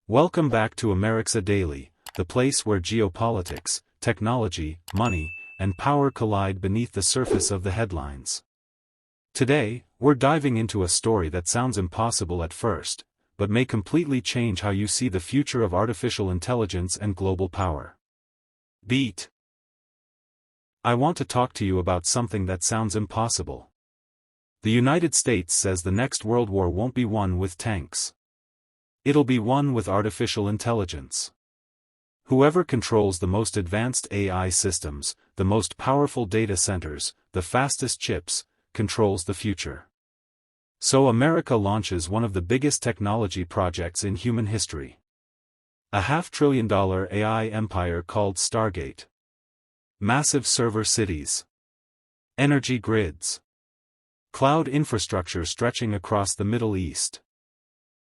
Welcome back to Amerixa Daily, the place where geopolitics, technology, money, and power collide beneath the surface of the headlines. Today, we're diving into a story that sounds impossible at first, but may completely change how you see the future of artificial intelligence and global power. Beat. I want to talk to you about something that sounds impossible. The United States says the next World War won't be won with tanks. It'll be won with artificial intelligence. Whoever controls the most advanced AI systems, the most powerful data centers, the fastest chips, controls the future. So America launches one of the biggest technology projects in human history. A $500 billion AI empire called Stargate. Massive server cities. Energy grids. Cloud infrastructure stretching across the Middle East.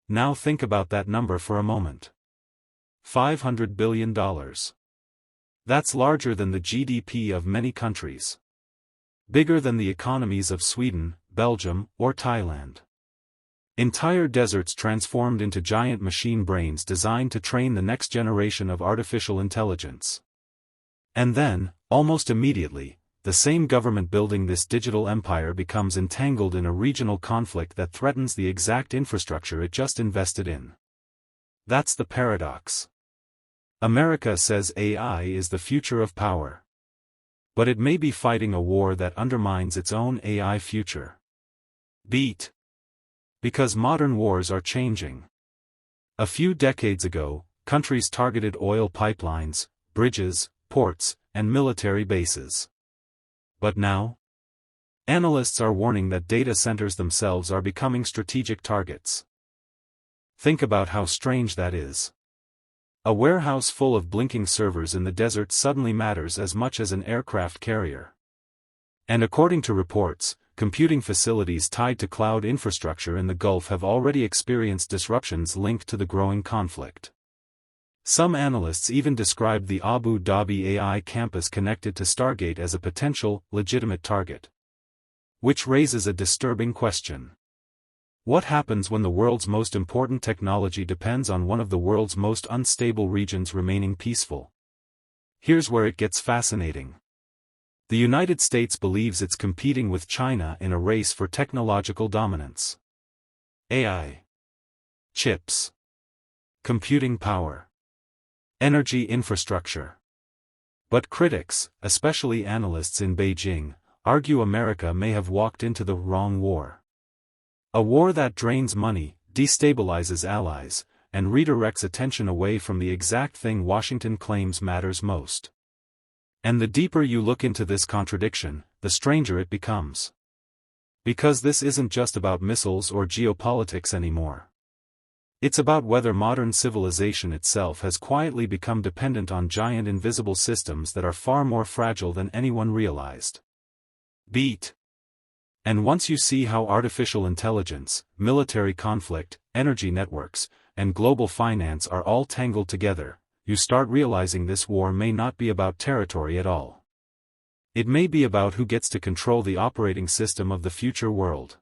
Now think about that number for a moment. $500 billion. That's larger than the GDP of many countries. Bigger than the economies of Sweden, Belgium, or Thailand. Entire deserts transformed into giant machine brains designed to train the next generation of artificial intelligence. And then, almost immediately, the same government building this digital empire becomes entangled in a regional conflict that threatens the exact infrastructure it just invested in. That's the paradox. America says AI is the future of power. But it may be fighting a war that undermines its own AI future. Beat. Because modern wars are changing. A few decades ago, countries targeted oil pipelines, bridges, ports, and military bases. But now? Analysts are warning that data centers themselves are becoming strategic targets. Think about how strange that is. A warehouse full of blinking servers in the desert suddenly matters as much as an aircraft carrier. And according to reports, computing facilities tied to cloud infrastructure in the Gulf have already experienced disruptions linked to the growing conflict. Some analysts even described the Abu Dhabi AI campus connected to Stargate as a potential, legitimate target. Which raises a disturbing question. What happens when the world's most important technology depends on one of the world's most unstable regions remaining peaceful? Here's where it gets fascinating. The United States believes it's competing with China in a race for technological dominance. AI. Chips. Computing power. Energy infrastructure. But critics, especially analysts in Beijing, argue America may have walked into the wrong war. A war that drains money, destabilizes allies, and redirects attention away from the exact thing Washington claims matters most. And the deeper you look into this contradiction, the stranger it becomes. Because this isn't just about missiles or geopolitics anymore. It's about whether modern civilization itself has quietly become dependent on giant invisible systems that are far more fragile than anyone realized. Beat. And once you see how artificial intelligence, military conflict, energy networks, and global finance are all tangled together, you start realizing this war may not be about territory at all. It may be about who gets to control the operating system of the future world.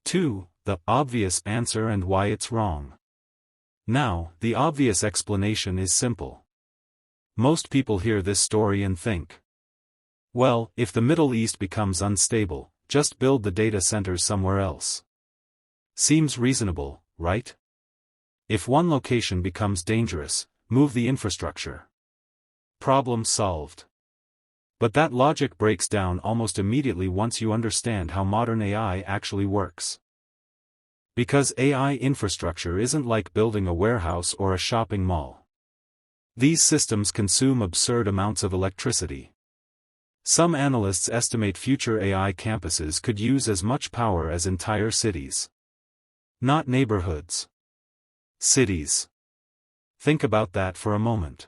2. The obvious answer and why it's wrong. Now, the obvious explanation is simple. Most people hear this story and think, well, if the Middle East becomes unstable, just build the data centers somewhere else. Seems reasonable, right? If one location becomes dangerous, move the infrastructure. Problem solved. But that logic breaks down almost immediately once you understand how modern AI actually works. Because AI infrastructure isn't like building a warehouse or a shopping mall. These systems consume absurd amounts of electricity. Some analysts estimate future AI campuses could use as much power as entire cities. Not neighborhoods. Cities. Think about that for a moment.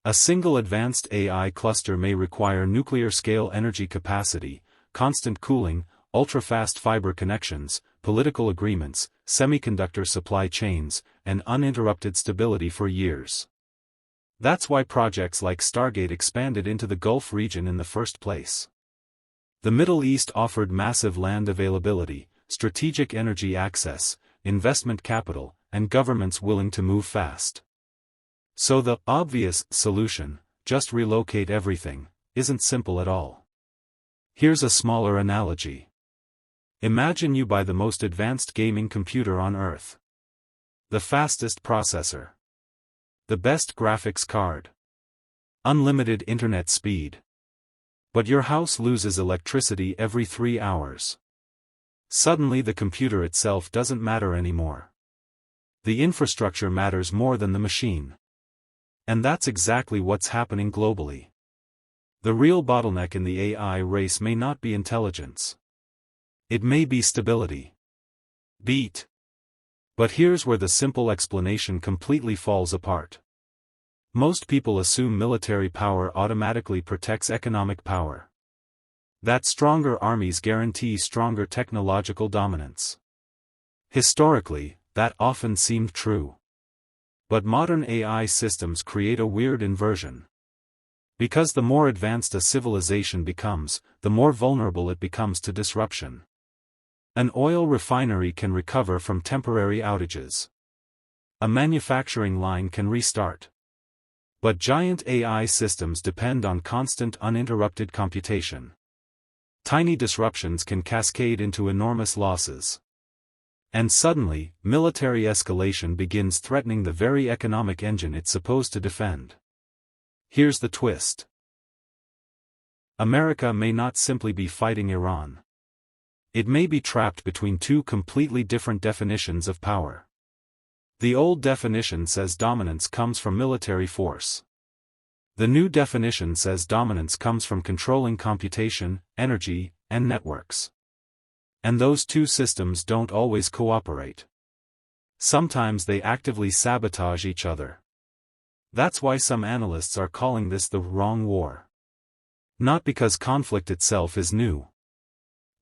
A single advanced AI cluster may require nuclear-scale energy capacity, constant cooling, ultra-fast fiber connections, political agreements, semiconductor supply chains, and uninterrupted stability for years. That's why projects like Stargate expanded into the Gulf region in the first place. The Middle East offered massive land availability, strategic energy access, investment capital, and governments willing to move fast. So the obvious solution, just relocate everything, isn't simple at all. Here's a smaller analogy. Imagine you buy the most advanced gaming computer on Earth. The fastest processor. The best graphics card. Unlimited internet speed. But your house loses electricity every 3 hours. Suddenly the computer itself doesn't matter anymore. The infrastructure matters more than the machine. And that's exactly what's happening globally. The real bottleneck in the AI race may not be intelligence. It may be stability. But here's where the simple explanation completely falls apart. Most people assume military power automatically protects economic power. That stronger armies guarantee stronger technological dominance. Historically, that often seemed true. But modern AI systems create a weird inversion. Because the more advanced a civilization becomes, the more vulnerable it becomes to disruption. An oil refinery can recover from temporary outages. A manufacturing line can restart. But giant AI systems depend on constant uninterrupted computation. Tiny disruptions can cascade into enormous losses. And suddenly, military escalation begins threatening the very economic engine it's supposed to defend. Here's the twist. America may not simply be fighting Iran. It may be trapped between two completely different definitions of power. The old definition says dominance comes from military force. The new definition says dominance comes from controlling computation, energy, and networks. And those two systems don't always cooperate. Sometimes they actively sabotage each other. That's why some analysts are calling this the wrong war. Not because conflict itself is new,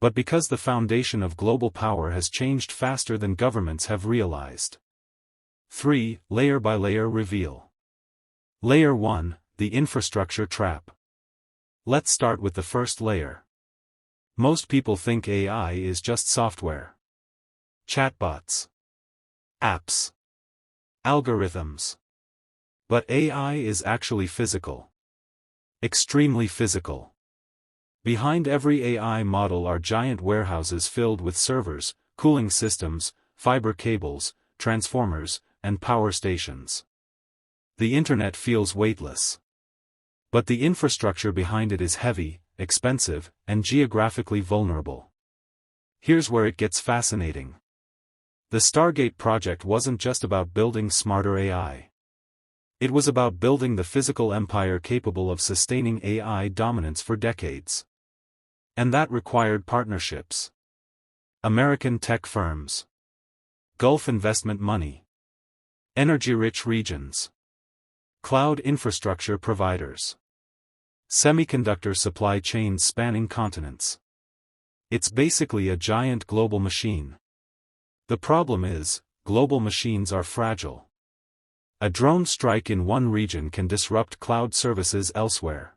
but because the foundation of global power has changed faster than governments have realized. 3. Layer by layer reveal. Layer 1, the infrastructure trap. Let's start with the first layer. Most people think AI is just software. Chatbots. Apps. Algorithms. But AI is actually physical. Extremely physical. Behind every AI model are giant warehouses filled with servers, cooling systems, fiber cables, transformers, and power stations. The internet feels weightless. But the infrastructure behind it is heavy, expensive, and geographically vulnerable. Here's where it gets fascinating. The Stargate project wasn't just about building smarter AI. It was about building the physical empire capable of sustaining AI dominance for decades. And that required partnerships. American tech firms. Gulf investment money. Energy-rich regions. Cloud infrastructure providers. Semiconductor supply chains spanning continents. It's basically a giant global machine. The problem is, global machines are fragile. A drone strike in one region can disrupt cloud services elsewhere.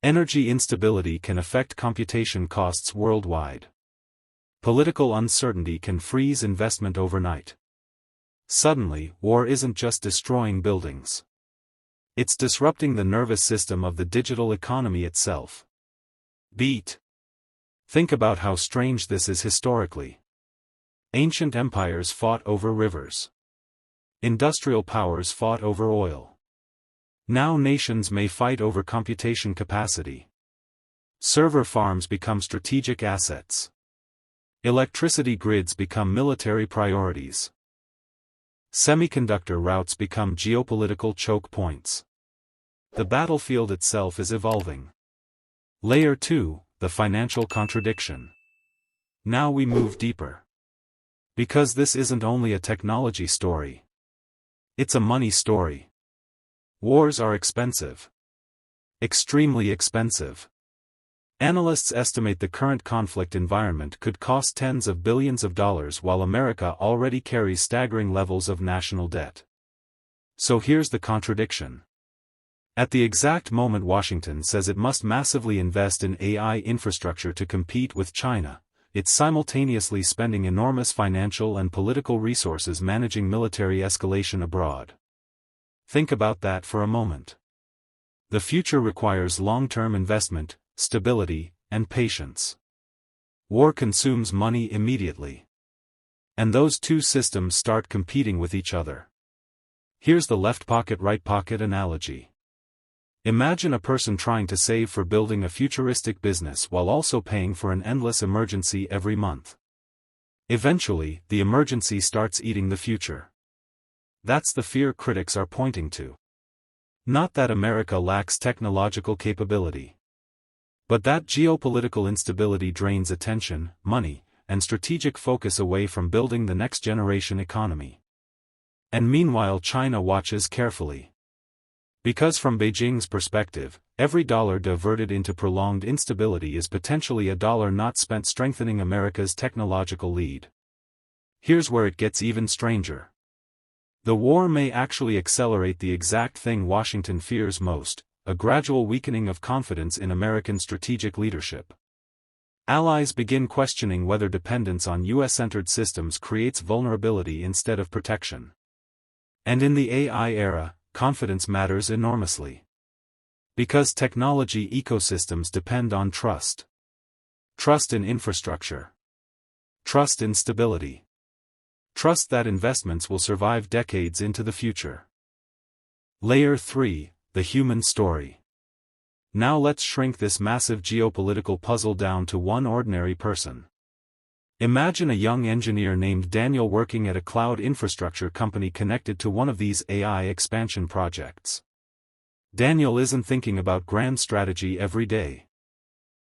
Energy instability can affect computation costs worldwide. Political uncertainty can freeze investment overnight. Suddenly, war isn't just destroying buildings. It's disrupting the nervous system of the digital economy itself. Think about how strange this is historically. Ancient empires fought over rivers. Industrial powers fought over oil. Now nations may fight over computation capacity. Server farms become strategic assets. Electricity grids become military priorities. Semiconductor routes become geopolitical choke points. The battlefield itself is evolving. Layer 2, the financial contradiction. Now we move deeper. Because this isn't only a technology story. It's a money story. Wars are expensive. Extremely expensive. Analysts estimate the current conflict environment could cost tens of billions of dollars while America already carries staggering levels of national debt. So here's the contradiction. At the exact moment Washington says it must massively invest in AI infrastructure to compete with China, it's simultaneously spending enormous financial and political resources managing military escalation abroad. Think about that for a moment. The future requires long-term investment, stability, and patience. War consumes money immediately. And those two systems start competing with each other. Here's the left pocket right pocket analogy. Imagine a person trying to save for building a futuristic business while also paying for an endless emergency every month. Eventually, the emergency starts eating the future. That's the fear critics are pointing to. Not that America lacks technological capability, but that geopolitical instability drains attention, money, and strategic focus away from building the next generation economy. And meanwhile, China watches carefully. Because from Beijing's perspective, every dollar diverted into prolonged instability is potentially a dollar not spent strengthening America's technological lead. Here's where it gets even stranger. The war may actually accelerate the exact thing Washington fears most, a gradual weakening of confidence in American strategic leadership. Allies begin questioning whether dependence on US-centered systems creates vulnerability instead of protection. And in the AI era, confidence matters enormously. Because technology ecosystems depend on trust. Trust in infrastructure. Trust in stability. Trust that investments will survive decades into the future. Layer 3, the human story. Now let's shrink this massive geopolitical puzzle down to one ordinary person. Imagine a young engineer named Daniel working at a cloud infrastructure company connected to one of these AI expansion projects. Daniel isn't thinking about grand strategy every day.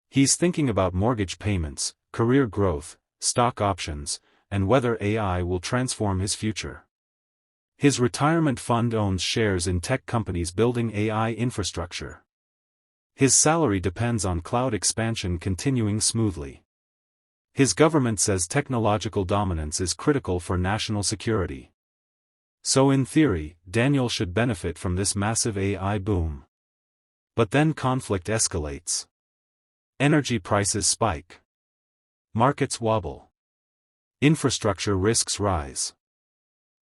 He's thinking about mortgage payments, career growth, stock options, and whether AI will transform his future. His retirement fund owns shares in tech companies building AI infrastructure. His salary depends on cloud expansion continuing smoothly. His government says technological dominance is critical for national security. So in theory, Daniel should benefit from this massive AI boom. But then conflict escalates. Energy prices spike. Markets wobble. Infrastructure risks rise.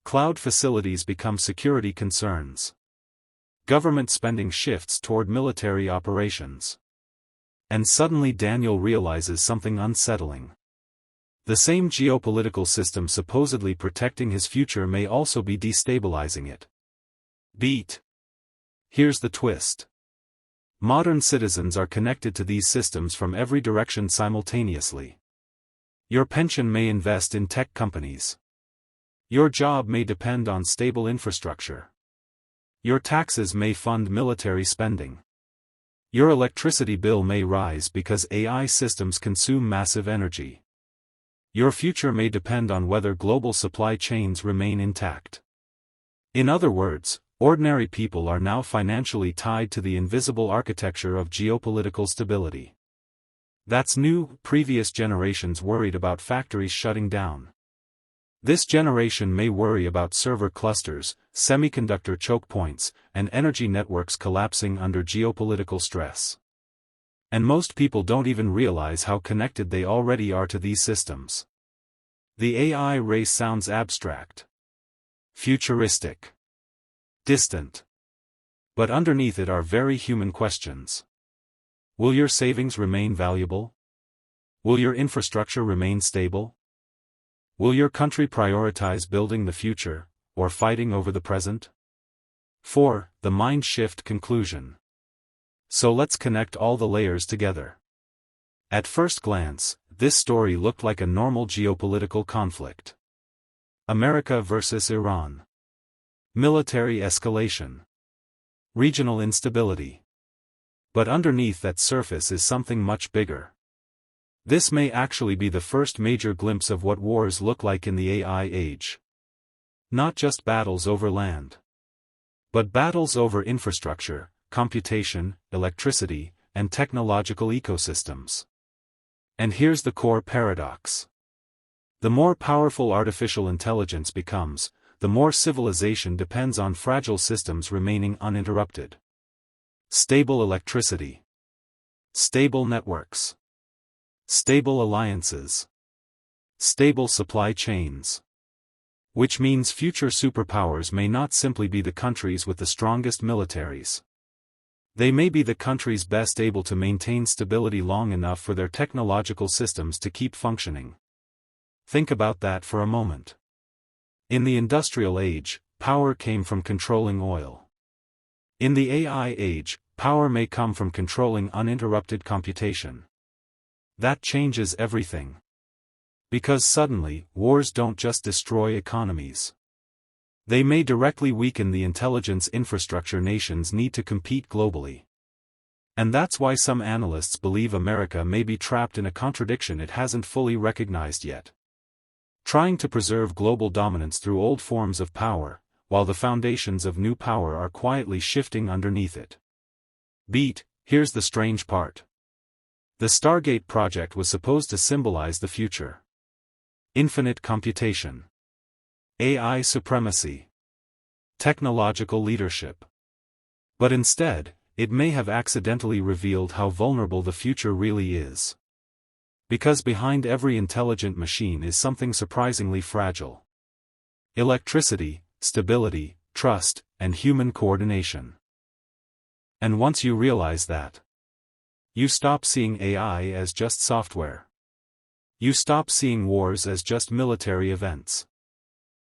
Cloud facilities become security concerns. Government spending shifts toward military operations. And suddenly Daniel realizes something unsettling. The same geopolitical system supposedly protecting his future may also be destabilizing it. Here's the twist. Modern citizens are connected to these systems from every direction simultaneously. Your pension may invest in tech companies. Your job may depend on stable infrastructure. Your taxes may fund military spending. Your electricity bill may rise because AI systems consume massive energy. Your future may depend on whether global supply chains remain intact. In other words, ordinary people are now financially tied to the invisible architecture of geopolitical stability. That's new. Previous generations worried about factories shutting down. This generation may worry about server clusters, semiconductor choke points, and energy networks collapsing under geopolitical stress. And most people don't even realize how connected they already are to these systems. The AI race sounds abstract, futuristic, distant. But underneath it are very human questions. Will your savings remain valuable? Will your infrastructure remain stable? Will your country prioritize building the future, or fighting over the present? 4. The mind shift conclusion. So let's connect all the layers together. At first glance, this story looked like a normal geopolitical conflict. America versus Iran. Military escalation. Regional instability. But underneath that surface is something much bigger. This may actually be the first major glimpse of what wars look like in the AI age. Not just battles over land, but battles over infrastructure, computation, electricity, and technological ecosystems. And here's the core paradox. The more powerful artificial intelligence becomes, the more civilization depends on fragile systems remaining uninterrupted. Stable electricity. Stable networks. Stable alliances. Stable supply chains. Which means future superpowers may not simply be the countries with the strongest militaries. They may be the countries best able to maintain stability long enough for their technological systems to keep functioning. Think about that for a moment. In the industrial age, power came from controlling oil. In the AI age, power may come from controlling uninterrupted computation. That changes everything. Because suddenly, wars don't just destroy economies. They may directly weaken the intelligence infrastructure nations need to compete globally. And that's why some analysts believe America may be trapped in a contradiction it hasn't fully recognized yet. Trying to preserve global dominance through old forms of power, while the foundations of new power are quietly shifting underneath it. Here's the strange part. The Stargate project was supposed to symbolize the future. Infinite computation. AI supremacy. Technological leadership. But instead, it may have accidentally revealed how vulnerable the future really is. Because behind every intelligent machine is something surprisingly fragile. Electricity, stability, trust, and human coordination. And once you realize that, you stop seeing AI as just software. You stop seeing wars as just military events.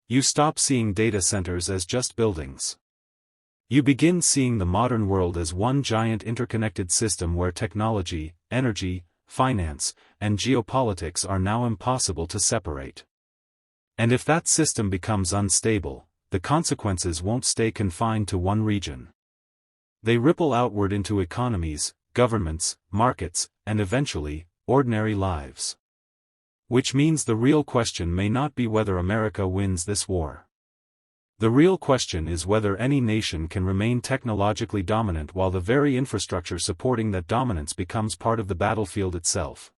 You stop seeing data centers as just buildings. You begin seeing the modern world as one giant interconnected system where technology, energy, finance, and geopolitics are now impossible to separate. And if that system becomes unstable, the consequences won't stay confined to one region. They ripple outward into economies, governments, markets, and eventually, ordinary lives. Which means the real question may not be whether America wins this war. The real question is whether any nation can remain technologically dominant while the very infrastructure supporting that dominance becomes part of the battlefield itself.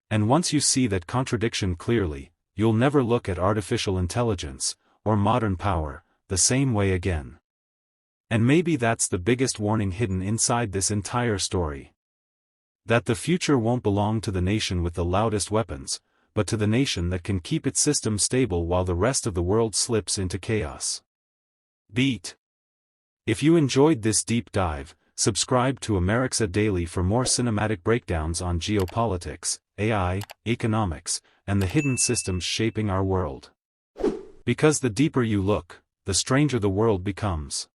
And once you see that contradiction clearly, you'll never look at artificial intelligence, or modern power, the same way again. And maybe that's the biggest warning hidden inside this entire story. That the future won't belong to the nation with the loudest weapons, but to the nation that can keep its system stable while the rest of the world slips into chaos. If you enjoyed this deep dive, subscribe to Amerixa Daily for more cinematic breakdowns on geopolitics, AI, economics, and the hidden systems shaping our world. Because the deeper you look, the stranger the world becomes.